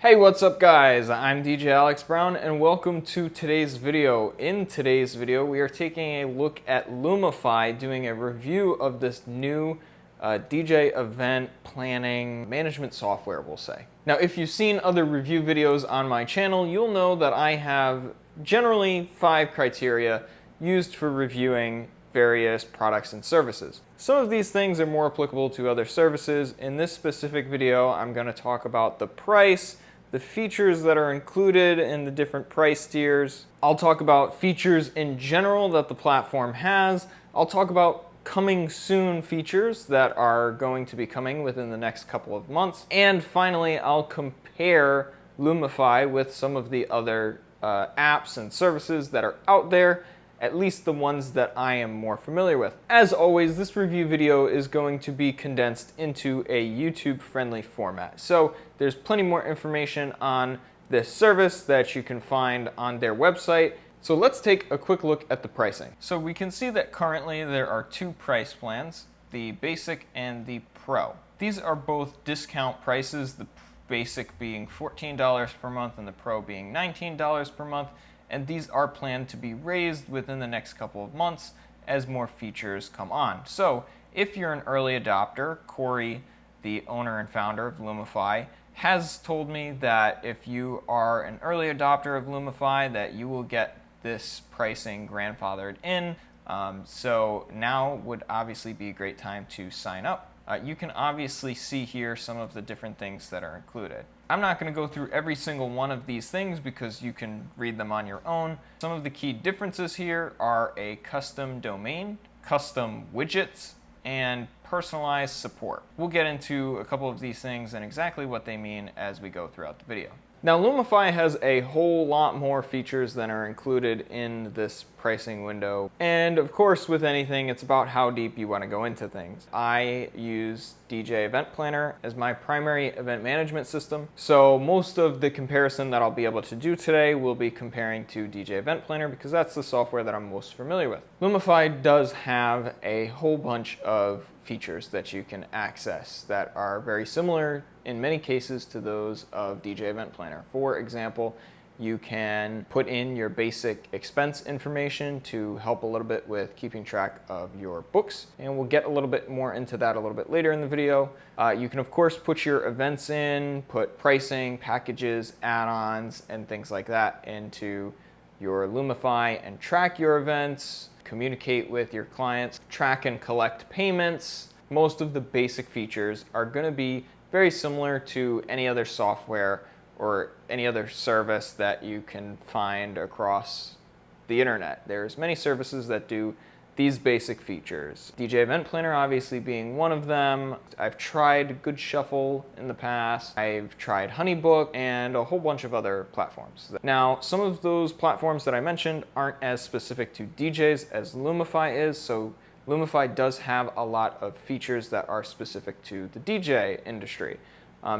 Hey, what's up guys? I'm DJ Alex Brown and welcome to today's video. In today's video, we are taking a look at Lumify, doing a review of this new DJ event planning management software, we'll say. Now, if you've seen other review videos on my channel, you'll know that I have generally 5 criteria used for reviewing various products and services. Some of these things are more applicable to other services. In this specific video, I'm going to talk about the price, the features that are included in the different price tiers. I'll talk about features in general that the platform has. I'll talk about coming soon features that are going to be coming within the next couple of months. And finally, I'll compare Lumify with some of the other apps and services that are out there, at least the ones that I am more familiar with. As always, this review video is going to be condensed into a YouTube-friendly format. So there's plenty more information on this service that you can find on their website. So let's take a quick look at the pricing. So we can see that currently there are 2 price plans, the Basic and the Pro. These are both discount prices, the Basic being $14 per month and the Pro being $19 per month. And these are planned to be raised within the next couple of months as more features come on. So if you're an early adopter, Corey, the owner and founder of Lumify, has told me that if you are an early adopter of Lumify, that you will get this pricing grandfathered in. So now would obviously be a great time to sign up. You can obviously see here some of the different things that are included. I'm not going to go through every single one of these things because you can read them on your own. Some of the key differences here are a custom domain, custom widgets, and personalized support. We'll get into a couple of these things and exactly what they mean as we go throughout the video. Now, Lumify has a whole lot more features than are included in this pricing window. And of course, with anything, it's about how deep you want to go into things. I use DJ Event Planner as my primary event management system. So most of the comparison that I'll be able to do today will be comparing to DJ Event Planner because that's the software that I'm most familiar with. Lumify does have a whole bunch of features that you can access that are very similar in many cases to those of DJ Event Planner. For example, you can put in your basic expense information to help a little bit with keeping track of your books, and we'll get a little bit more into that a little bit later in the video. You can of course put your events in, put pricing, packages, add-ons, and things like that into your Lumify and track your events, communicate with your clients, track and collect payments. Most of the basic features are going to be very similar to any other software or any other service that you can find across the internet. There's many services that do these basic features. DJ Event Planner obviously being one of them. I've tried Goodshuffle in the past. I've tried Honeybook and a whole bunch of other platforms. Now, some of those platforms that I mentioned aren't as specific to DJs as Lumify is, so Lumify does have a lot of features that are specific to the DJ industry.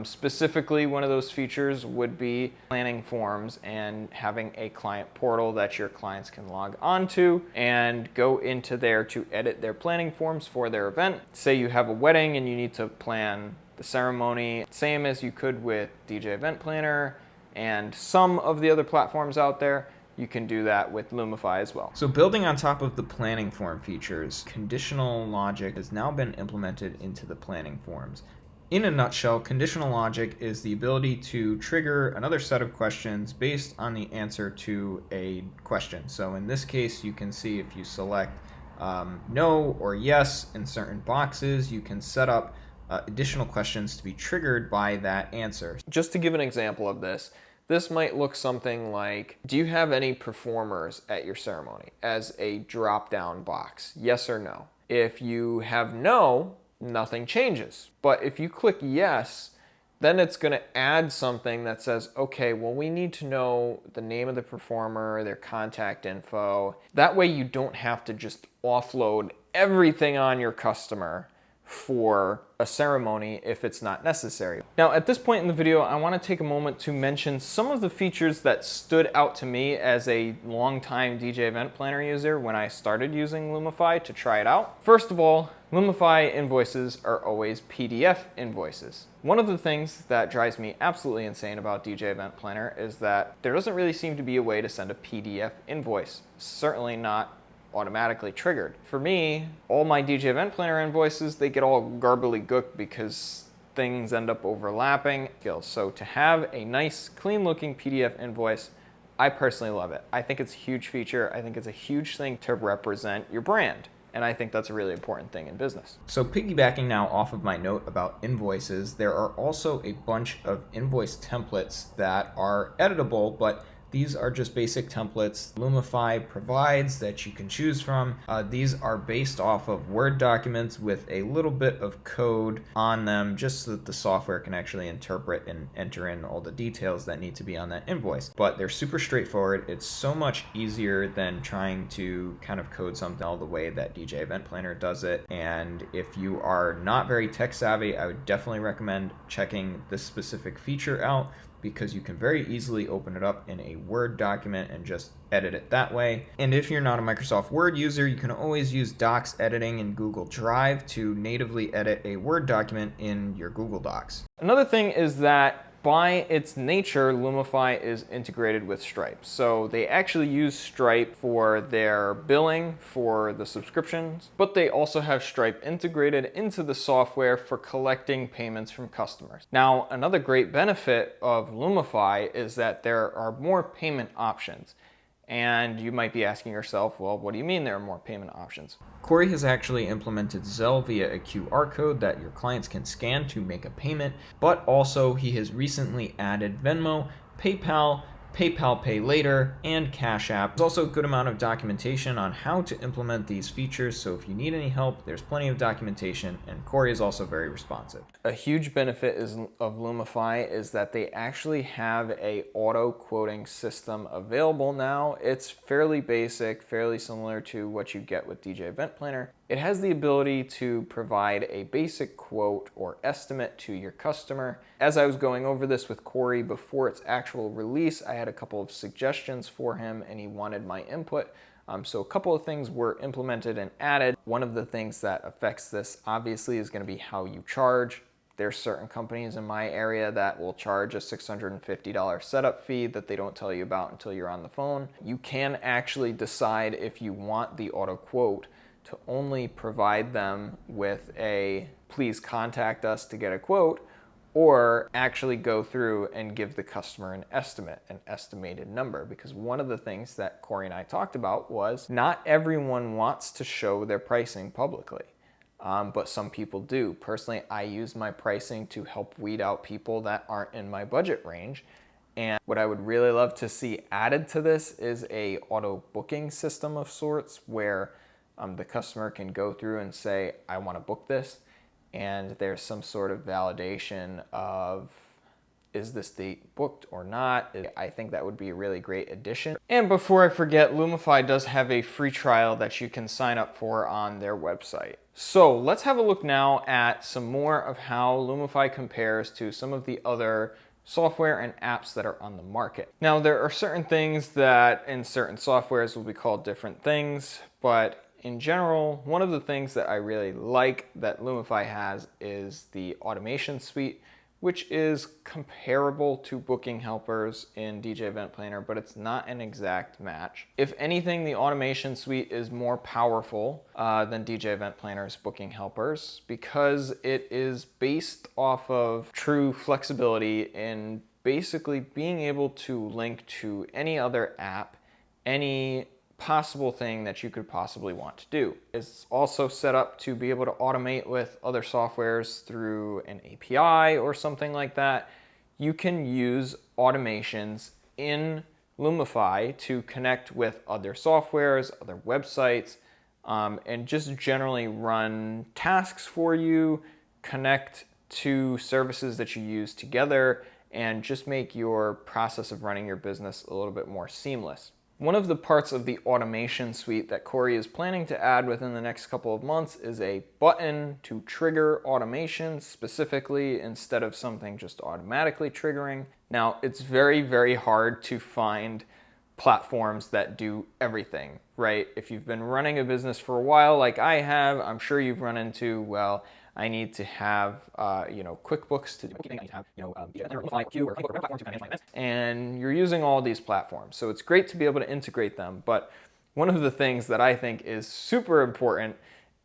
Specifically, one of those features would be planning forms and having a client portal that your clients can log onto and go into there to edit their planning forms for their event. Say you have a wedding and you need to plan the ceremony, same as you could with DJ Event Planner and some of the other platforms out there. You can do that with Lumify as well. So building on top of the planning form features, conditional logic has now been implemented into the planning forms. In a nutshell, conditional logic is the ability to trigger another set of questions based on the answer to a question. So in this case, you can see if you select no or yes in certain boxes, you can set up additional questions to be triggered by that answer. Just to give an example of this, this might look something like, do you have any performers at your ceremony, as a drop-down box, yes or no? If you have no, nothing changes. But if you click yes, then it's going to add something that says, okay, well, we need to know the name of the performer, their contact info. That way you don't have to just offload everything on your customer for a ceremony if it's not necessary. Now, at this point in the video, I want to take a moment to mention some of the features that stood out to me as a longtime DJ Event Planner user when I started using Lumify to try it out. First of all, Lumify invoices are always PDF invoices. One of the things that drives me absolutely insane about DJ Event Planner is that there doesn't really seem to be a way to send a PDF invoice, certainly not automatically triggered. For me, all my DJ Event Planner invoices, they get all garbly gooked because things end up overlapping. So to have a nice, clean looking PDF invoice, I personally love it. I think it's a huge feature. I think it's a huge thing to represent your brand. And I think that's a really important thing in business. So piggybacking now off of my note about invoices, there are also a bunch of invoice templates that are editable, but these are just basic templates Lumify provides that you can choose from. These are based off of Word documents with a little bit of code on them just so that the software can actually interpret and enter in all the details that need to be on that invoice. But they're super straightforward. It's so much easier than trying to kind of code something all the way that DJ Event Planner does it. And if you are not very tech savvy, I would definitely recommend checking this specific feature out, because you can very easily open it up in a Word document and just edit it that way. And if you're not a Microsoft Word user, you can always use Docs editing in Google Drive to natively edit a Word document in your Google Docs. Another thing is that by its nature, Lumify is integrated with Stripe. So they actually use Stripe for their billing for the subscriptions, but they also have Stripe integrated into the software for collecting payments from customers. Now, another great benefit of Lumify is that there are more payment options. And you might be asking yourself, well, what do you mean there are more payment options? Corey has actually implemented Zelle via a QR code that your clients can scan to make a payment, but also he has recently added Venmo, PayPal, PayPal Pay Later, and Cash App. There's also a good amount of documentation on how to implement these features, so if you need any help, there's plenty of documentation, and Corey is also very responsive. A huge benefit of Lumify is that they actually have a auto quoting system available now. It's fairly basic, fairly similar to what you get with DJ Event Planner. It has the ability to provide a basic quote or estimate to your customer. As I was going over this with Corey before its actual release, I had a couple of suggestions for him and he wanted my input. So a couple of things were implemented and added. One of the things that affects this obviously is going to be how you charge. There's certain companies in my area that will charge a $650 setup fee that they don't tell you about until you're on the phone. You can actually decide if you want the auto quote to only provide them with a please contact us to get a quote, or actually go through and give the customer an estimate, an estimated number. Because one of the things that Corey and I talked about was not everyone wants to show their pricing publicly, but some people do. Personally, I use my pricing to help weed out people that aren't in my budget range. And what I would really love to see added to this is a auto booking system of sorts where the customer can go through and say, I want to book this, and there's some sort of validation of, is this date booked or not? I think that would be a really great addition. And before I forget, Lumify does have a free trial that you can sign up for on their website. So let's have a look now at some more of how Lumify compares to some of the other software and apps that are on the market. Now, there are certain things that in certain softwares will be called different things, but in general, one of the things that I really like that Lumify has is the automation suite, which is comparable to Booking Helpers in DJ Event Planner, but it's not an exact match. If anything, the automation suite is more powerful than DJ Event Planner's Booking Helpers because it is based off of true flexibility in basically being able to link to any other app, any possible thing that you could possibly want to do. It's also set up to be able to automate with other softwares through an API or something like that. You can use automations in Lumify to connect with other softwares, other websites, and just generally run tasks for you, connect to services that you use together, and just make your process of running your business a little bit more seamless. One of the parts of the automation suite that Corey is planning to add within the next couple of months is a button to trigger automation specifically instead of something just automatically triggering. Now, it's very, very hard to find platforms that do everything, right? If you've been running a business for a while, like I have, I'm sure you've run into, well, I need to have, QuickBooks to do bookkeeping. I need to have, Lumify, Q, or whatever platform to manage my events. And you're using all these platforms. So it's great to be able to integrate them. But one of the things that I think is super important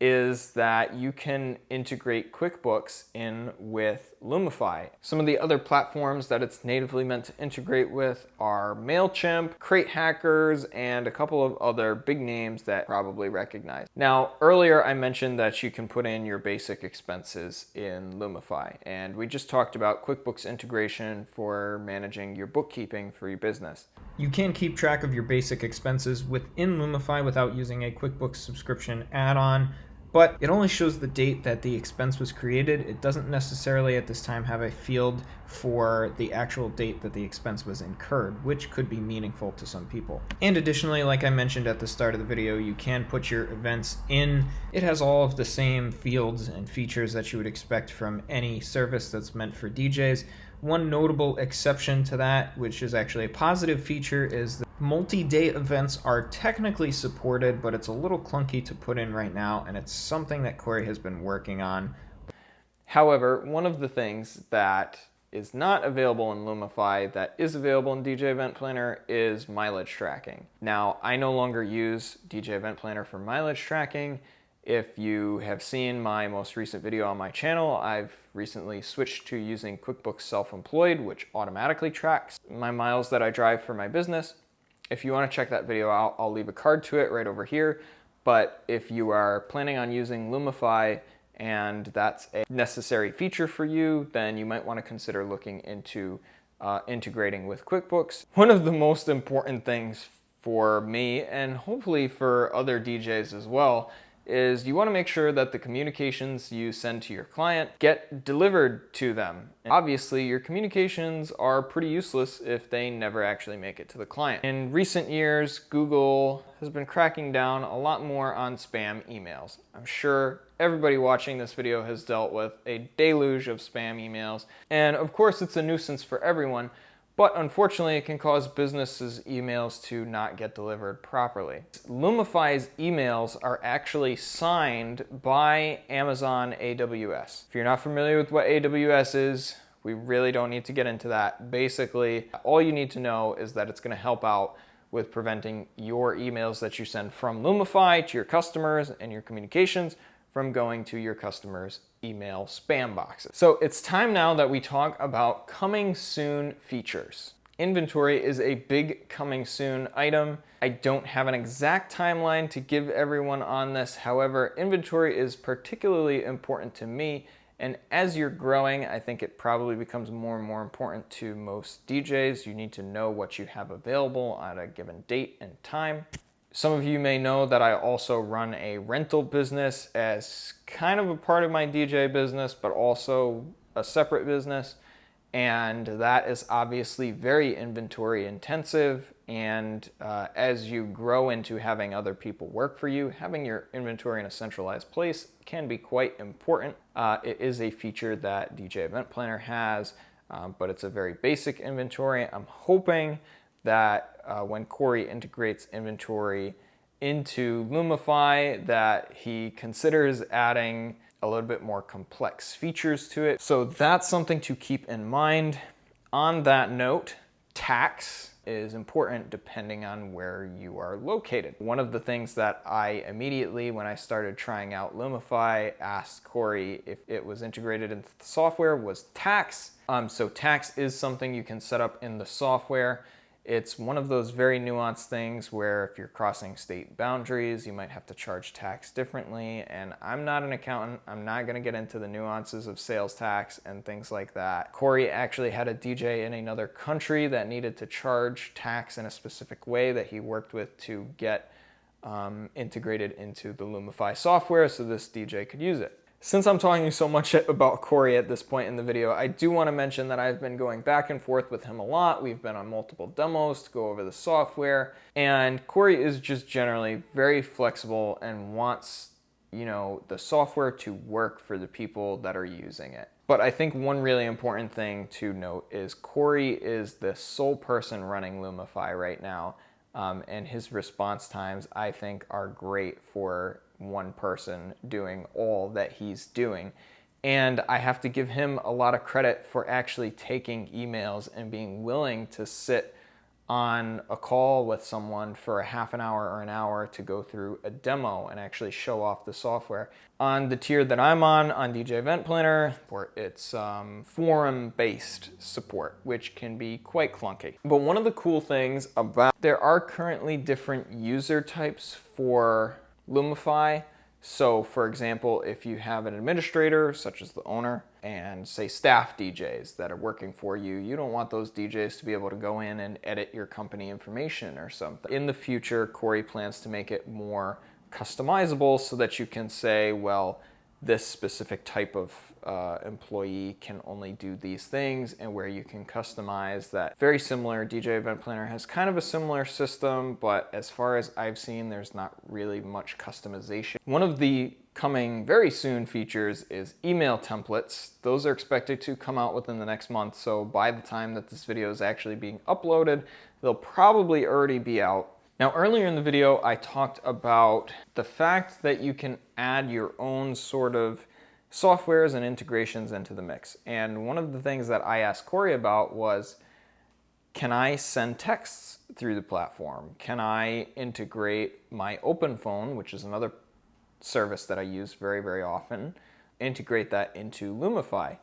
is that you can integrate QuickBooks in with Lumify. Some of the other platforms that it's natively meant to integrate with are MailChimp, Crate Hackers, and a couple of other big names that you probably recognize. Now, earlier I mentioned that you can put in your basic expenses in Lumify, and we just talked about QuickBooks integration for managing your bookkeeping for your business. You can keep track of your basic expenses within Lumify without using a QuickBooks subscription add-on, but it only shows the date that the expense was created. It doesn't necessarily at this time have a field for the actual date that the expense was incurred, which could be meaningful to some people. And additionally, like I mentioned at the start of the video, you can put your events in. It has all of the same fields and features that you would expect from any service that's meant for DJs. One notable exception to that, which is actually a positive feature, is that multi-day events are technically supported, but it's a little clunky to put in right now, and it's something that Corey has been working on. However, one of the things that is not available in Lumify that is available in DJ Event Planner is mileage tracking. Now, I no longer use DJ Event Planner for mileage tracking. If you have seen my most recent video on my channel, I've recently switched to using QuickBooks Self-Employed, which automatically tracks my miles that I drive for my business. If you want to check that video out, I'll leave a card to it right over here. But if you are planning on using Lumify and that's a necessary feature for you, then you might want to consider looking into integrating with QuickBooks. One of the most important things for me, and hopefully for other DJs as well, is you want to make sure that the communications you send to your client get delivered to them. And obviously, your communications are pretty useless if they never actually make it to the client. In recent years, Google has been cracking down a lot more on spam emails. I'm sure everybody watching this video has dealt with a deluge of spam emails. And of course, it's a nuisance for everyone. But unfortunately, it can cause businesses' emails to not get delivered properly. Lumify's emails are actually signed by Amazon AWS. If you're not familiar with what AWS is, we really don't need to get into that. Basically, all you need to know is that it's going to help out with preventing your emails that you send from Lumify to your customers and your communications from going to your customers' email spam boxes. So it's time now that we talk about coming soon features. Inventory is a big coming soon item. I don't have an exact timeline to give everyone on this. However, inventory is particularly important to me. And as you're growing, I think it probably becomes more and more important to most DJs. You need to know what you have available at a given date and time. Some of you may know that I also run a rental business as kind of a part of my DJ business, but also a separate business. And that is obviously very inventory intensive. And as you grow into having other people work for you, having your inventory in a centralized place can be quite important. It is a feature that DJ Event Planner has, but it's a very basic inventory. I'm hoping that when Corey integrates inventory into Lumify, that he considers adding a little bit more complex features to it. So that's something to keep in mind. On that note, tax is important depending on where you are located. One of the things that I immediately, when I started trying out Lumify, asked Corey if it was integrated into the software was tax. So tax is something you can set up in the software. It's one of those very nuanced things where if you're crossing state boundaries, you might have to charge tax differently. And I'm not an accountant. I'm not going to get into the nuances of sales tax and things like that. Corey actually had a DJ in another country that needed to charge tax in a specific way that he worked with to get integrated into the Lumify software so this DJ could use it. Since I'm talking so much about Corey at this point in the video, I do want to mention that I've been going back and forth with him a lot. We've been on multiple demos to go over the software, and Corey is just generally very flexible and wants, the software to work for the people that are using it. But I think one really important thing to note is Corey is the sole person running Lumify right now. and his response times, I think, are great for one person doing all that he's doing. And I have to give him a lot of credit for actually taking emails and being willing to sit on a call with someone for a half an hour or an hour to go through a demo and actually show off the software. On the tier that I'm on DJ Event Planner, it's forum-based support, which can be quite clunky. But one of the cool things about, there are currently different user types for Lumify. So for example, if you have an administrator, such as the owner, and say staff DJs that are working for you, you don't want those DJs to be able to go in and edit your company information or something. In the future, Corey plans to make it more customizable so that you can say, well, this specific type of employee can only do these things, and where you can customize that. Very similar, DJ Event Planner has kind of a similar system, but as far as I've seen, there's not really much customization. One of the coming very soon features is email templates. Those are expected to come out within the next month, so by the time that this video is actually being uploaded, they'll probably already be out. Now, earlier in the video, I talked about the fact that you can add your own sort of softwares and integrations into the mix. And one of the things that I asked Corey about was, can I send texts through the platform? Can I integrate my open phone, which is another service that I use very, very often, integrate that into Lumify?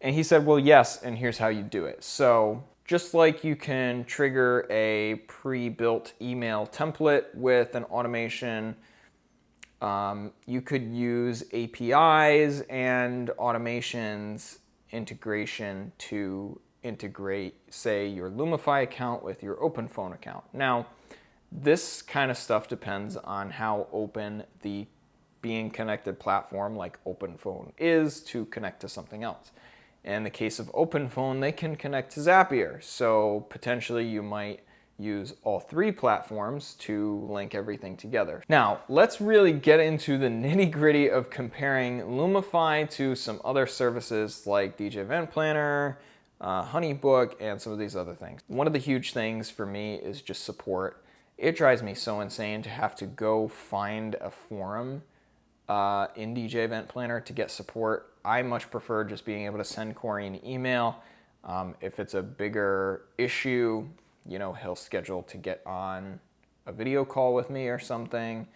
And he said, well, yes, and here's how you do it. So just like you can trigger a pre-built email template with an automation, you could use APIs and automations integration to integrate, say, your Lumify account with your OpenPhone account. Now, this kind of stuff depends on how open the being connected platform like OpenPhone is to connect to something else. In the case of OpenPhone, they can connect to Zapier, so potentially you might use all three platforms to link everything together. Now, let's really get into the nitty-gritty of comparing Lumify to some other services like DJ Event Planner, Honeybook, and some of these other things. One of the huge things for me is just support. It drives me so insane to have to go find a forum in DJ Event Planner to get support. I much prefer just being able to send Corey an email. If it's a bigger issue, you know, he'll schedule to get on a video call with me or something.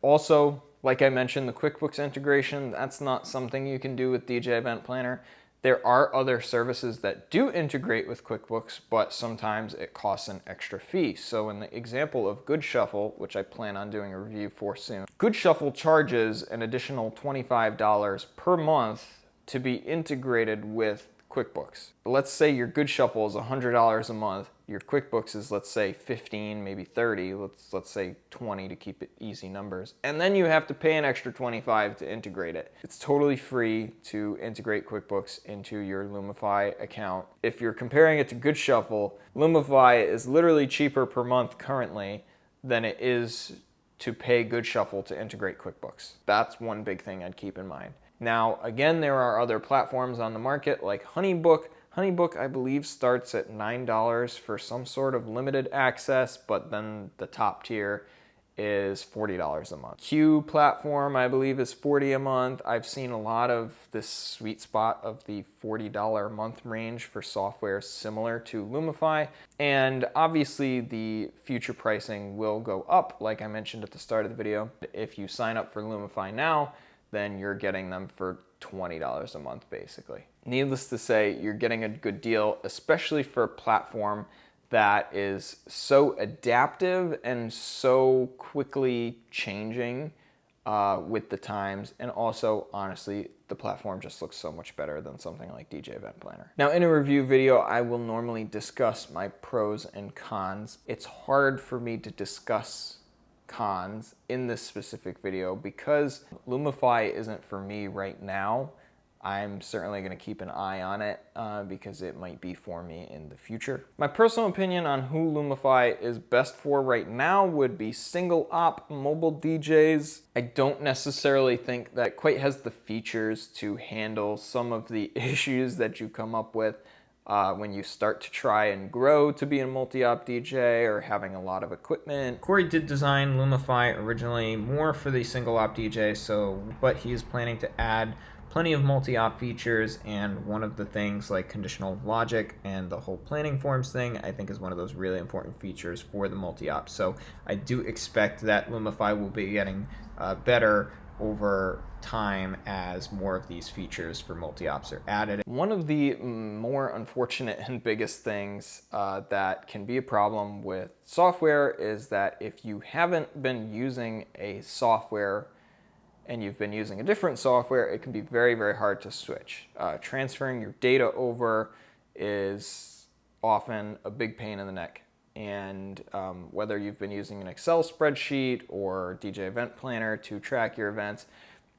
Also, like I mentioned, the QuickBooks integration, that's not something you can do with DJ Event Planner. There are other services that do integrate with QuickBooks, but sometimes it costs an extra fee. So in the example of Goodshuffle, which I plan on doing a review for soon, Goodshuffle charges an additional $25 per month to be integrated with QuickBooks. Let's say your Goodshuffle is $100 a month. Your QuickBooks is, let's say, 15, maybe 30. Let's say 20 to keep it easy numbers. And then you have to pay an extra 25 to integrate it. It's totally free to integrate QuickBooks into your Lumify account. If you're comparing it to Goodshuffle, Lumify is literally cheaper per month currently than it is to pay Goodshuffle to integrate QuickBooks. That's one big thing I'd keep in mind. Now, again, there are other platforms on the market like Honeybook. Honeybook, I believe, starts at $9 for some sort of limited access, but then the top tier is $40 a month. Q platform, I believe, is $40 a month. I've seen a lot of this sweet spot of the $40 a month range for software similar to Lumify. And obviously, the future pricing will go up, like I mentioned at the start of the video. If you sign up for Lumify now, then you're getting them for $20 a month, basically. Needless to say, you're getting a good deal, especially for a platform that is so adaptive and so quickly changing with the times. And also, honestly, the platform just looks so much better than something like DJ Event Planner. Now, in a review video, I will normally discuss my pros and cons. It's hard for me to discuss cons in this specific video because Lumify isn't for me right now. I'm certainly going to keep an eye on it because it might be for me in the future. My personal opinion on who Lumify is best for right now would be single op mobile DJs. I don't necessarily think that it quite has the features to handle some of the issues that you come up with when you start to try and grow to be a multi-op DJ or having a lot of equipment. Corey did design Lumify originally more for the single op DJ, but he is planning to add plenty of multi-op features, and one of the things like conditional logic and the whole planning forms thing I think is one of those really important features for the multi-op. So I do expect that Lumify will be getting better over time as more of these features for multi-ops are added. One of the more unfortunate and biggest things that can be a problem with software is that if you haven't been using a software and you've been using a different software, it can be very, very hard to switch. Transferring your data over is often a big pain in the neck. And whether you've been using an Excel spreadsheet or DJ Event Planner to track your events,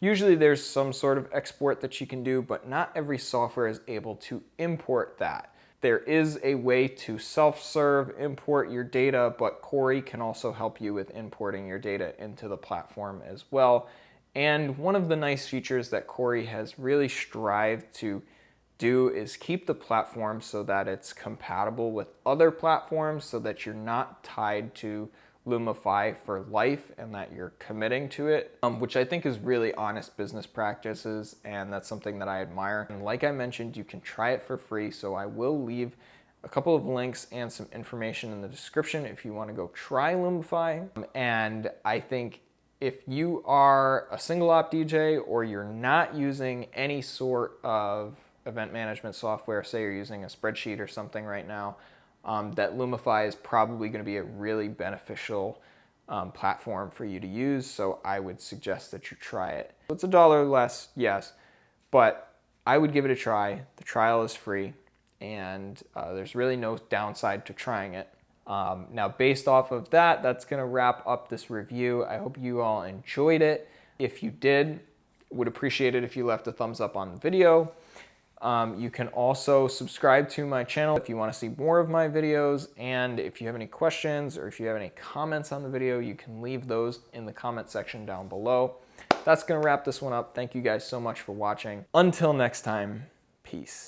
usually there's some sort of export that you can do, but not every software is able to import that. There is a way to self-serve import your data, but Corey can also help you with importing your data into the platform as well. And one of the nice features that Corey has really strived to do is keep the platform so that it's compatible with other platforms so that you're not tied to Lumify for life and that you're committing to it, which I think is really honest business practices, and that's something that I admire. And like I mentioned, you can try it for free, so I will leave a couple of links and some information in the description if you want to go try Lumify. And I think if you are a single op DJ or you're not using any sort of event management software, say you're using a spreadsheet or something right now, that Lumify is probably going to be a really beneficial platform for you to use. So I would suggest that you try it. It's $1 less, yes, but I would give it a try. The trial is free, and there's really no downside to trying it. Now, based off of that, that's going to wrap up this review. I hope you all enjoyed it. If you did, would appreciate it if you left a thumbs up on the video. You can also subscribe to my channel if you want to see more of my videos, and if you have any questions or if you have any comments on the video, you can leave those in the comment section down below. That's going to wrap this one up. Thank you guys so much for watching. Until next time, peace.